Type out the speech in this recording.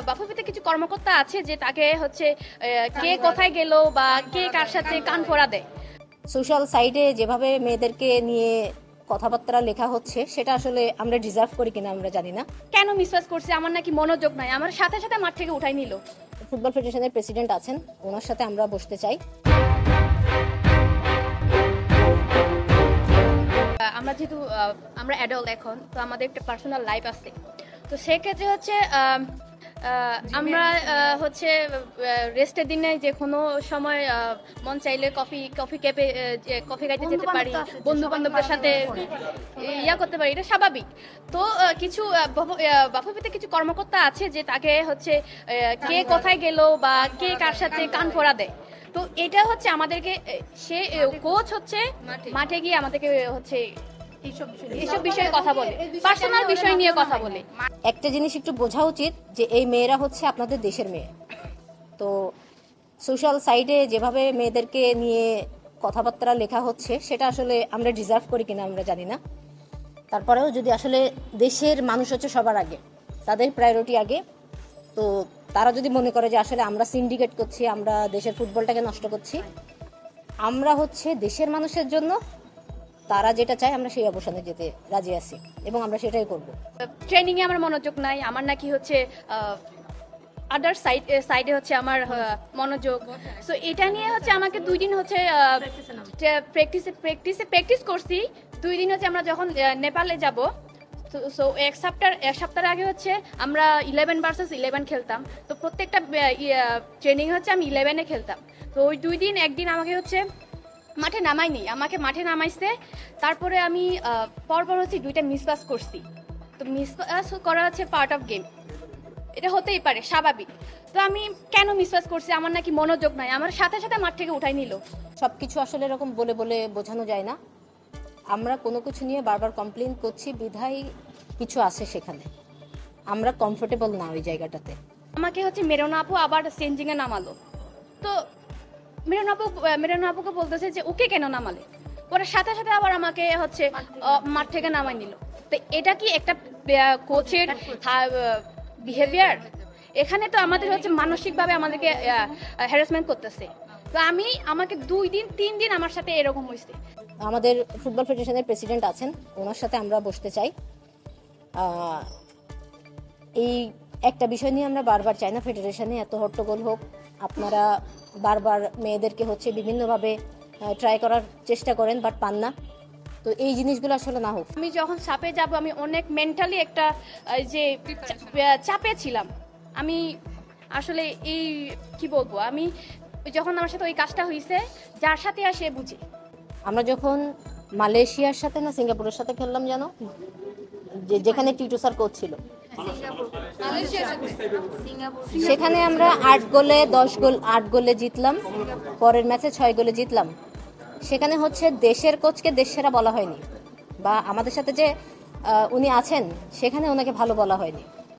বাফুফেতে কিছু কর্মকর্তা আছে যে তাকে হচ্ছে কে কোথায় গেল বা কে কার সাথে কান পড়া দেয়। সোশ্যাল সাইটে যেভাবে মেয়েদেরকে নিয়ে কথাবার্তা লেখা হচ্ছে সেটা আসলে আমরা ডিজার্ভ করি কিনা আমরা জানি না। কেন মিসওয়াজ করছে, আমার নাকি মনোযোগ নাই, আমার সাথে সাথে মাঠ থেকে উঠাই নিল। ফুটবল ফেডারেশনের প্রেসিডেন্ট আছেন, ওনার সাথে আমরা বসতে চাই। আমরা যেহেতু আমরা অ্যাডাল্ট এখন, তো আমাদের একটা পার্সোনাল লাইফ আছে, তো সেক্ষেত্রে হচ্ছে আমরা হচ্ছে রেস্টের দিনে যে কোনো সময় মন চাইলে কফি ক্যাপে কফি খাইতে যেতে পারি, বন্ধু বান্ধবদের সাথে ইয়া করতে পারি, এটা স্বাভাবিক। তো কিছু বাফুফেতে কিছু কর্মকর্তা আছে যে তাকে হচ্ছে কে কোথায় গেল বা কে কার সাথে কান পড়া দেয়। তো এটা হচ্ছে আমাদেরকে সে কোচ হচ্ছে মাঠে গিয়ে আমাদেরকে হচ্ছে এইসব বিষয়ে কথা বলে, পার্সোনাল বিষয় নিয়ে কথা বলে। একটা জিনিস একটু বোঝা উচিত যে এই মেয়েরা হচ্ছে আপনাদের দেশের মেয়ে। তো সোশ্যাল সাইটে যেভাবে মেয়েদেরকে নিয়ে কথাবার্তা লেখা হচ্ছে সেটা আসলে আমরা ডিজার্ভ করি কিনা আমরা জানি না। তারপরেও যদি আসলে দেশের মানুষ হচ্ছে সবার আগে, তাদের প্রায়োরিটি আগে, তো তারা যদি মনে করে যে আসলে আমরা সিন্ডিকেট করছি, আমরা দেশের ফুটবলটাকে নষ্ট করছি, আমরা হচ্ছে দেশের মানুষের জন্য তারা যেটা চায় আমরা সেই অবসানে যেতে রাজি আছি এবং আমরা সেটাই করব। ট্রেনিং এ আমার মনোযোগ নাই, আমার নাকি হচ্ছে আদার সাইডে হচ্ছে আমার মনোযোগ। সো এটা নিয়ে হচ্ছে আমাকে 2 দিন হচ্ছে প্র্যাকটিস করছি। 2 দিন হচ্ছে আমরা যখন নেপালে যাব, সো এক সপ্তাহ আগে হচ্ছে আমরা 11 ভার্সেস 11 খেলতাম। তো প্রত্যেকটা ট্রেনিং হচ্ছে আমি 11-এ খেলতাম। তো ওই 2 দিন একদিন আমাকে হচ্ছে মাঠে নামায়নি, আমাকে মাঠে নামাইছে। তারপরে আমি পরপর হচ্ছে 2টা মিসপাস করছি। তো মিসপাস করা হচ্ছে পার্ট অফ গেম, এটা হতেই পারে, স্বাভাবিক। তো আমি কেন মিসপাস করছি, আমার নাকি মনোযোগ নাই, আমার সাথে সাথে মাঠ থেকে উঠাই নিল। সবকিছু আসলে এরকম বলে বলে বোঝানো যায় না। আমরা কোনো কিছু নিয়ে বারবার কমপ্লেন করছি বিধায় কিছু আছে সেখানে, আমরা কমফোর্টেবল না ওই জায়গাটাতে। আমাকে হচ্ছে মেরোনা আপু আবার চেঞ্জিং এ নামালো। তো মেরোনা আপুকে বলতেছে যে ওকে কেন নামালে, পরে সাথে সাথে আবার আমাকে হচ্ছে মাঠ থেকে নামাই নিল। তো এটা কি একটা কোচের বিহেভিয়ার? এখানে তো আমাদের হচ্ছে মানসিকভাবে আমাদেরকে হ্যারাসমেন্ট করতেছে। তো আমাকে 2 দিন 3 দিন আমার সাথে এরকম হয়েছে। আমাদের ফুটবল ফেডারেশনের প্রেসিডেন্ট আছেন, ওনার সাথে আমরা বসতে চাই। এই একটা বিষয় নিয়ে আমরা বারবার চাই না ফেডারেশনে এত হট্টগোল হোক, আপনারা বারবার মেয়েদেরকে হচ্ছে বিভিন্নভাবে ট্রাই করার চেষ্টা করেন বাট পান না। তো এই জিনিসগুলো আসলে না হোক। আমি যখন চাপে যাব, আমি অনেক মেন্টালি একটা যে চাপে ছিলাম। আমি আসলে এই কি বলবো, আমি যখন আমার সাথে ওই কাজটা হয়েছে, যার সাথে আসে বুঝি। আমরা যখন মালয়েশিয়ার সাথে না সিঙ্গাপুরের সাথে খেললাম জানো, যেখানে টিটু স্যার কোচ ছিল, সেখানে আমরা 8 গোলে জিতলাম, পরের ম্যাচে 6 গোলে জিতলাম। সেখানে হচ্ছে দেশের কোচকে দেশ সেরা বলা হয়নি, বা আমাদের সাথে যে উনি আছেন সেখানে ওনাকে ভালো বলা হয়নি।